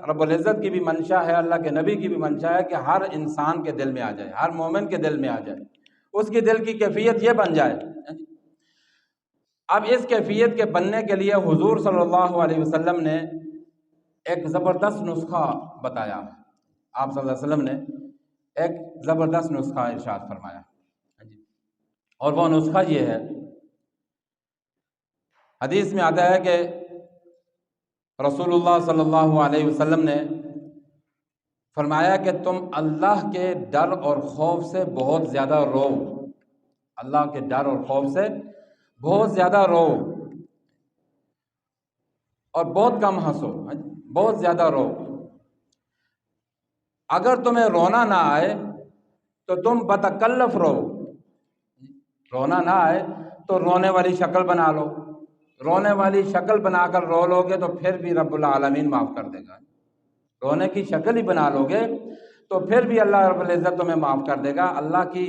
رب العزت کی بھی منشا ہے، اللہ کے نبی کی بھی منشا ہے کہ ہر انسان کے دل میں آ جائے، ہر مومن کے دل میں آ جائے، اس کی دل کی کیفیت یہ بن جائے۔ اب اس کیفیت کے بننے کے لیے حضور صلی اللہ علیہ وسلم نے ایک زبردست نسخہ بتایا۔ آپ صلی اللہ علیہ وسلم نے ایک زبردست نسخہ ارشاد فرمایا، اور وہ نسخہ یہ ہے، حدیث میں آتا ہے کہ رسول اللہ صلی اللہ علیہ وسلم نے فرمایا کہ تم اللہ کے ڈر اور خوف سے بہت زیادہ رو، اللہ کے ڈر اور خوف سے بہت زیادہ رو اور بہت کم ہنسو، بہت زیادہ رو۔ اگر تمہیں رونا نہ آئے تو تم بتکلف رو، رونا نہ آئے تو رونے والی شکل بنا لو، رونے والی شکل بنا کر رو لو گے تو پھر بھی رب العالمین معاف کر دے گا۔ رونے کی شکل ہی بنا لو گے تو پھر بھی اللہ رب العزت تمہیں معاف کر دے گا۔ اللہ کی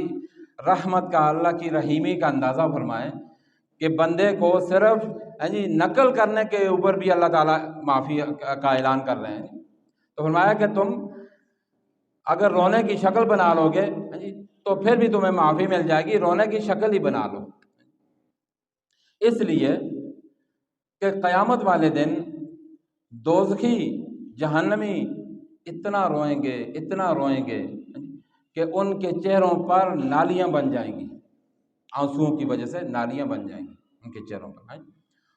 رحمت کا، اللہ کی رحیمی کا اندازہ فرمائیں کہ بندے کو صرف نقل کرنے کے اوپر بھی اللہ تعالیٰ معافی کا اعلان کر رہے ہیں۔ تو فرمایا کہ تم اگر رونے کی شکل بنا لو گے تو پھر بھی تمہیں معافی مل جائے گی، رونے کی شکل ہی بنا لو۔ اس لیے کہ قیامت والے دن دوزخی جہنمی اتنا روئیں گے، اتنا روئیں گے کہ ان کے چہروں پر نالیاں بن جائیں گی، آنسوؤں کی وجہ سے نالیاں بن جائیں گی ان کے چہروں پر۔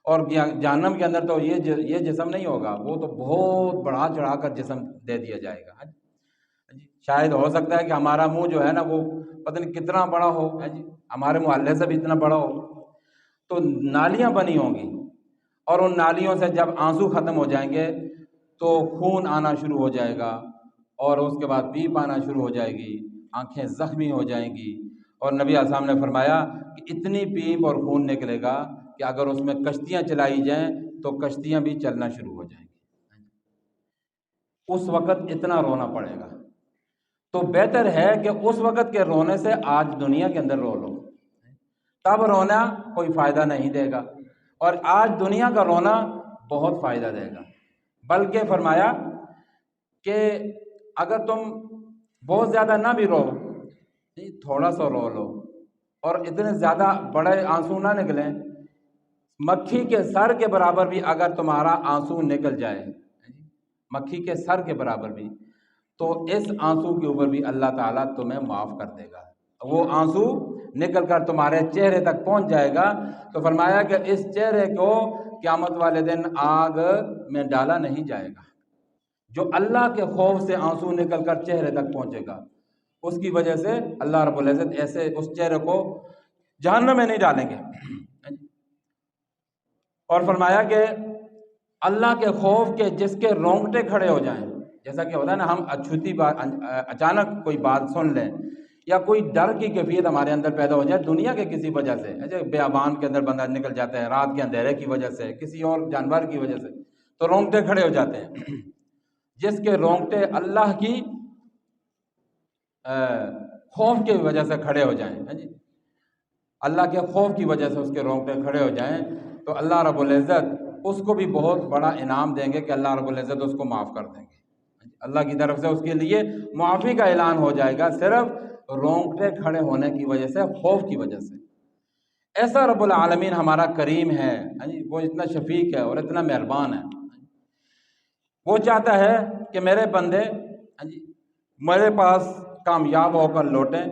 اور جہنم کے اندر تو یہ جسم نہیں ہوگا، وہ تو بہت بڑھا چڑھا کر جسم دے دیا جائے گا۔ شاید ہو سکتا ہے کہ ہمارا منہ جو ہے نا وہ پتہ نہیں کتنا بڑا ہو، ہمارے محلے سے بھی اتنا بڑا ہو، تو نالیاں بنی ہوں گی، اور ان نالیوں سے جب آنسو ختم ہو جائیں گے تو خون آنا شروع ہو جائے گا، اور اس کے بعد پیپ آنا شروع ہو جائے گی، آنکھیں زخمی ہو جائیں گی، اور نبی علیہ السلام نے فرمایا کہ اتنی پیپ اور خون نکلے گا کہ اگر اس میں کشتیاں چلائی جائیں تو کشتیاں بھی چلنا شروع ہو جائیں گی۔ اس وقت اتنا رونا پڑے گا، تو بہتر ہے کہ اس وقت کے رونے سے آج دنیا کے اندر رو لو، تب رونا کوئی فائدہ نہیں دے گا، اور آج دنیا کا رونا بہت فائدہ دے گا۔ بلکہ فرمایا کہ اگر تم بہت زیادہ نہ بھی رو، تھوڑا سا رو لو، اور اتنے زیادہ بڑے آنسو نہ نکلیں، مکھی کے سر کے برابر بھی اگر تمہارا آنسو نکل جائے، مکھی کے سر کے برابر بھی، تو اس آنسو کے اوپر بھی اللہ تعالیٰ تمہیں معاف کر دے گا۔ وہ آنسو نکل کر تمہارے چہرے تک پہنچ جائے گا، تو فرمایا کہ اس چہرے کو قیامت والے دن آگ میں ڈالا نہیں جائے گا۔ جو اللہ کے خوف سے آنسو نکل کر چہرے تک پہنچے گا، اس کی وجہ سے اللہ رب العزت ایسے اس چہرے کو جہنم میں نہیں ڈالیں گے۔ اور فرمایا کہ اللہ کے خوف کے جس کے رونگٹے کھڑے ہو جائیں، جیسا کہ ہوتا ہے نا، ہم اچھوتی بات، اچانک کوئی بات سن لیں یا کوئی ڈر کی کیفیت ہمارے اندر پیدا ہو جائے دنیا کے کسی وجہ سے، بیابان کے اندر بندہ نکل جاتا ہے رات کے اندھیرے کی وجہ سے، کسی اور جانور کی وجہ سے، تو رونگٹے کھڑے ہو جاتے ہیں۔ جس کے رونگٹے اللہ کی خوف کی وجہ سے کھڑے ہو جائیں، اللہ کے خوف کی وجہ سے اس کے رونگٹے کھڑے ہو جائیں، تو اللہ رب العزت اس کو بھی بہت بڑا انعام دیں گے کہ اللہ رب العزت اس کو معاف کر دیں گے۔ اللہ کی طرف سے اس کے لیے معافی کا اعلان ہو جائے گا، صرف رونگٹے کھڑے ہونے کی وجہ سے، خوف کی وجہ سے۔ ایسا رب العالمین ہمارا کریم ہے، وہ اتنا شفیق ہے اور اتنا مہربان ہے۔ وہ چاہتا ہے کہ میرے بندے میرے پاس کامیاب ہو کر لوٹیں،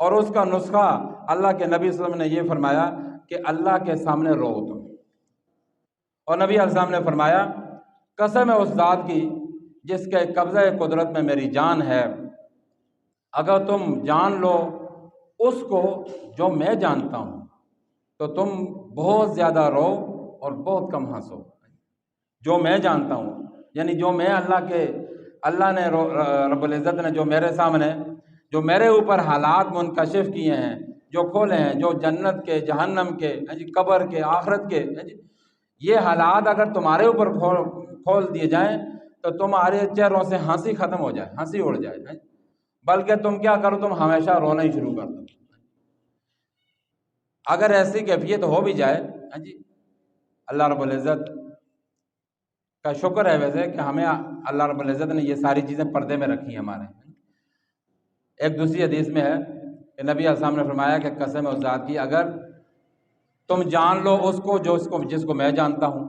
اور اس کا نسخہ اللہ کے نبی صلی اللہ علیہ وسلم نے یہ فرمایا کہ اللہ کے سامنے رو تم۔ اور نبی علیہ السلام نے فرمایا قسم ہے اس ذات کی جس کے قبضہ قدرت میں میری جان ہے، اگر تم جان لو اس کو جو میں جانتا ہوں تو تم بہت زیادہ رو اور بہت کم ہنسو۔ جو میں جانتا ہوں یعنی جو میں اللہ نے رب العزت نے جو میرے سامنے، جو میرے اوپر حالات منکشف کیے ہیں، جو کھولے ہیں، جو جنت کے، جہنم کے، قبر کے، آخرت کے، یہ حالات اگر تمہارے اوپر کھول دیے جائیں تو تمہارے چہروں سے ہنسی ختم ہو جائے، ہنسی اڑ جائے، بلکہ تم کیا کرو، تم ہمیشہ رونا ہی شروع کر دو۔ اگر ایسی کیفیت ہو بھی جائے، اللہ رب العزت کا شکر ہے ویسے کہ ہمیں اللہ رب العزت نے یہ ساری چیزیں پردے میں رکھی ہیں ہمارے۔ ایک دوسری حدیث میں ہے کہ نبی علیہ السلام نے فرمایا کہ قسم اس ذات کی، اگر تم جان لو اس کو جس کو میں جانتا ہوں،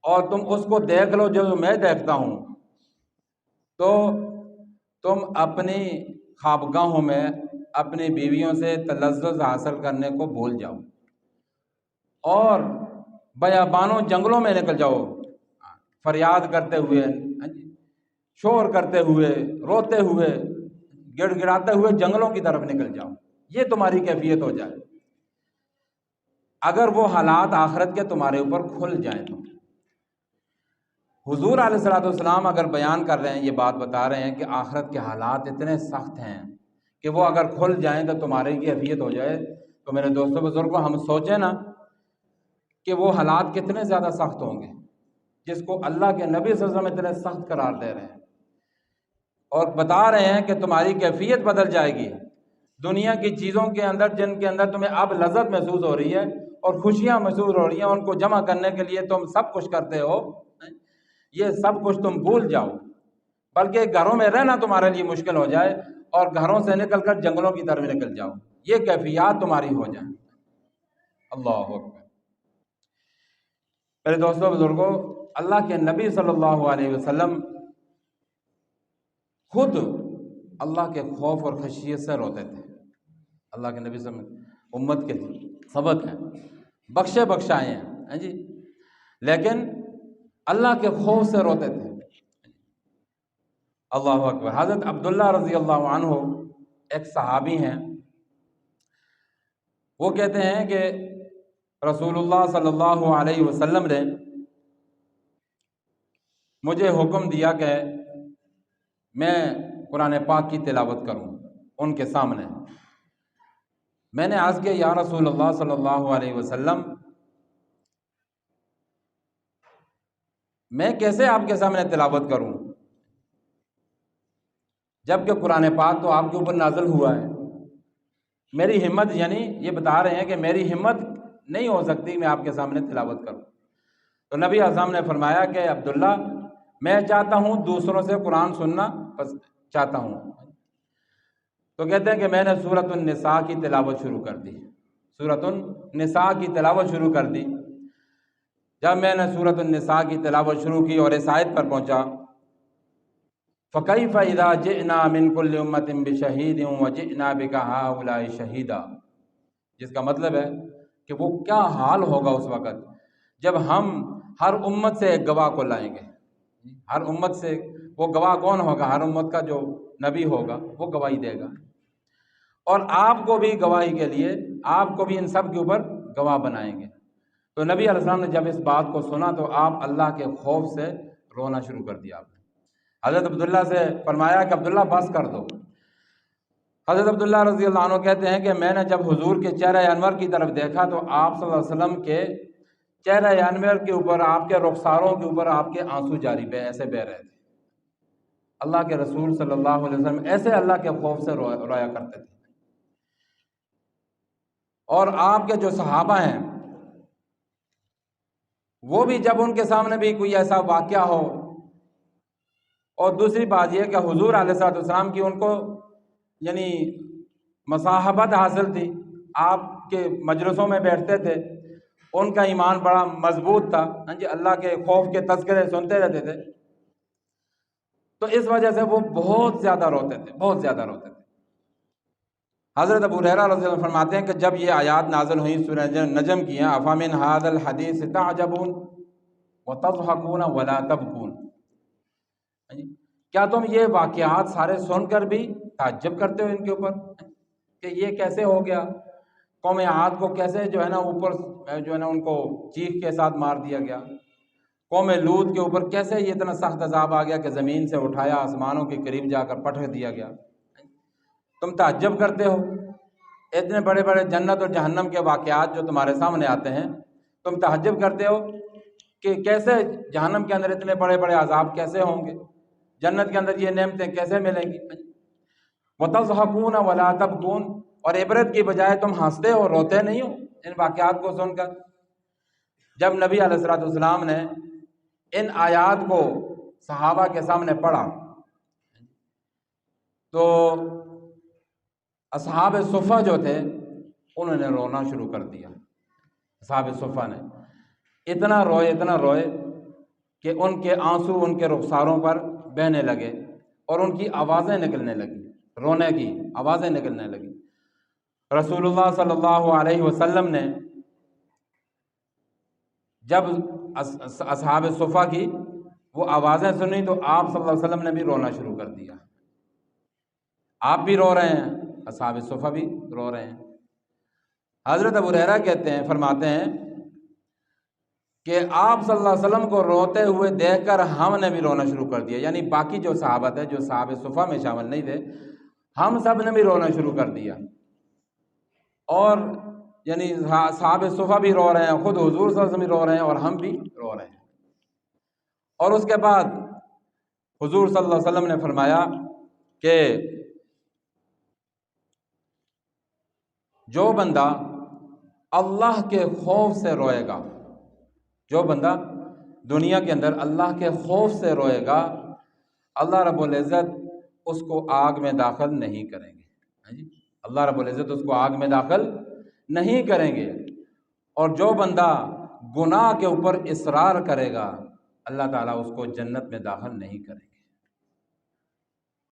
اور تم اس کو دیکھ لو جو میں دیکھتا ہوں، تو تم اپنی خوابگاہوں میں اپنی بیویوں سے تلذذ حاصل کرنے کو بھول جاؤ اور بیابانوں جنگلوں میں نکل جاؤ، فریاد کرتے ہوئے، شور کرتے ہوئے، روتے ہوئے، گڑ گڑاتے ہوئے جنگلوں کی طرف نکل جاؤ۔ یہ تمہاری کیفیت ہو جائے اگر وہ حالات آخرت کے تمہارے اوپر کھل جائیں تو۔ حضور علیہ الصلوۃ والسلام اگر بیان کر رہے ہیں، یہ بات بتا رہے ہیں کہ آخرت کے حالات اتنے سخت ہیں کہ وہ اگر کھل جائیں تو تمہاری کیفیت ہو جائے، تو میرے دوستوں بزرگوں، ہم سوچیں نا کہ وہ حالات کتنے زیادہ سخت ہوں گے جس کو اللہ کے نبی صلی اللہ علیہ وسلم اتنے سخت قرار دے رہے ہیں اور بتا رہے ہیں کہ تمہاری کیفیت بدل جائے گی۔ دنیا کی چیزوں کے اندر جن کے اندر تمہیں اب لذت محسوس ہو رہی ہے اور خوشیاں محسوس ہو رہی ہیں، ان کو جمع کرنے کے لیے تم سب کچھ کرتے ہو، یہ سب کچھ تم بھول جاؤ، بلکہ گھروں میں رہنا تمہارے لیے مشکل ہو جائے اور گھروں سے نکل کر جنگلوں کی طرف نکل جاؤ، یہ کیفیات تمہاری ہو جائیں۔ اللہ اکبر۔ میرے دوستوں بزرگوں، اللہ کے نبی صلی اللہ علیہ وسلم خود اللہ کے خوف اور خشیت سے روتے تھے۔ اللہ کے نبی صلی اللہ علیہ وسلم امت کے سبق ہیں، بخشے بخشائے ہیں جی، لیکن اللہ کے خوف سے روتے تھے۔ اللہ اکبر۔ حضرت عبداللہ رضی اللہ عنہ ایک صحابی ہیں، وہ کہتے ہیں کہ رسول اللہ صلی اللہ علیہ وسلم نے مجھے حکم دیا کہ میں قرآن پاک کی تلاوت کروں ان کے سامنے۔ میں نے عرض کیا، یا رسول اللہ صلی اللہ علیہ وسلم، میں کیسے آپ کے سامنے تلاوت کروں جبکہ قرآن پاک تو آپ کے اوپر نازل ہوا ہے؟ میری ہمت، یعنی یہ بتا رہے ہیں کہ میری ہمت نہیں ہو سکتی میں آپ کے سامنے تلاوت کروں۔ تو نبی اعظم نے فرمایا کہ عبداللہ، میں چاہتا ہوں دوسروں سے قرآن سننا چاہتا ہوں۔ تو کہتے ہیں کہ میں نے سورۃ النساء کی تلاوت شروع کر دی، سورۃ النساء کی تلاوت شروع کر دی۔ جب میں نے سورۃ النساء کی تلاوت شروع کی اور اس آیت پر پہنچا، فَكَيْفَ إِذَا جِئْنَا مِن كُلِّ أُمَّةٍ بِشَهِيدٍ وَجِئْنَا بِكَ هَؤُلَاءِ شَهِيدًا، جس کا مطلب ہے کہ وہ کیا حال ہوگا اس وقت جب ہم ہر امت سے ایک گواہ کو لائیں گے۔ ہر امت سے وہ گواہ کون ہوگا؟ ہر امت کا جو نبی ہوگا وہ گواہی دے گا، اور آپ کو بھی گواہی کے لیے، آپ کو بھی ان سب کے اوپر گواہ بنائیں گے۔ تو نبی علیہ السلام نے جب اس بات کو سنا تو آپ اللہ کے خوف سے رونا شروع کر دیا۔ آپ نے حضرت عبداللہ سے فرمایا کہ عبداللہ بس کر دو۔ حضرت عبداللہ رضی اللہ عنہ کہتے ہیں کہ میں نے جب حضور کے چہرہ انور کی طرف دیکھا تو آپ صلی اللہ علیہ وسلم کے چہرہ انور کے اوپر، آپ کے رخساروں کے اوپر آپ کے آنسو جاری ایسے بہہ رہے تھے۔ اللہ کے رسول صلی اللہ علیہ وسلم ایسے اللہ کے خوف سے رویا کرتے تھے۔ اور آپ کے جو صحابہ ہیں وہ بھی جب ان کے سامنے بھی کوئی ایسا واقعہ ہو، اور دوسری بات یہ کہ حضور علیہ الصلوۃ والسلام کی ان کو یعنی مصاحبت حاصل تھی، آپ کے مجلسوں میں بیٹھتے تھے، ان کا ایمان بڑا مضبوط تھا، جی اللہ کے خوف کے تذکرے سنتے رہتے تھے، تو اس وجہ سے وہ بہت زیادہ روتے تھے، بہت زیادہ روتے تھے۔ حضرت ابو ہریرہ رضی اللہ عنہ فرماتے ہیں کہ جب یہ آیات نازل ہوئیں سورہ نجم کی ہیں، افامن ھذا الحدیث تعجبون وتضحکون ولا تبکون، کیا تم یہ واقعات سارے سن کر بھی تعجب کرتے ہو ان کے اوپر کہ یہ کیسے ہو گیا؟ قوم عاد کو کیسے جو ہے نا اوپر جو ہے نا ان کو چیخ کے ساتھ مار دیا گیا، قوم لوط کے اوپر کیسے یہ اتنا سخت عذاب آ گیا کہ زمین سے اٹھایا آسمانوں کے قریب جا کر پٹک دیا گیا، تم تعجب کرتے ہو؟ اتنے بڑے بڑے جنت اور جہنم کے واقعات جو تمہارے سامنے آتے ہیں، تم تعجب کرتے ہو کہ کیسے جہنم کے اندر اتنے بڑے بڑے عذاب کیسے ہوں گے، جنت کے اندر یہ نعمتیں کیسے ملیں گی؟ وَتَضْحَكُونَ وَلَا تَبْكُونَ، اور عبرت کی بجائے تم ہنستے ہو، روتے نہیں ہو ان واقعات کو سن کر۔ جب نبی علیہ الصلوۃ والسلام نے ان آیات کو صحابہ کے سامنے پڑھا تو اصحاب صفہ جو تھے انہوں نے رونا شروع کر دیا۔ اصحاب صفہ نے اتنا روئے کہ ان کے آنسو ان کے رخساروں پر بہنے لگے اور ان کی آوازیں نکلنے لگی، رونے کی آوازیں نکلنے لگی۔ رسول اللہ صلی اللہ علیہ وسلم نے جب اصحاب صفہ کی وہ آوازیں سنی تو آپ صلی اللہ علیہ وسلم نے بھی رونا شروع کر دیا۔ آپ بھی رو رہے ہیں، اصحاب صفہ بھی رو رہے ہیں۔ حضرت ابو ہریرہ کہتے ہیں، فرماتے ہیں کہ آپ صلی اللہ علیہ وسلم کو روتے ہوئے دیکھ کر ہم نے بھی رونا شروع کر دیا، یعنی باقی جو صحابہ تھے جو صحاب صفہ میں شامل نہیں تھے، ہم سب نے بھی رونا شروع کر دیا۔ اور یعنی صحاب صفہ بھی رو رہے ہیں، خود حضور صلی اللہ علیہ وسلم بھی رو رہے ہیں اور ہم بھی رو رہے ہیں۔ اور اس کے بعد حضور صلی اللہ علیہ وسلم نے فرمایا کہ جو بندہ اللہ کے خوف سے روئے گا، جو بندہ دنیا کے اندر اللہ کے خوف سے روئے گا، اللہ رب العزت اس کو آگ میں داخل نہیں کریں گے۔ اللہ رب العزت اس کو آگ میں داخل نہیں کریں گے۔ اور جو بندہ گناہ کے اوپر اصرار کرے گا، اللہ تعالیٰ اس کو جنت میں داخل نہیں کریں گے۔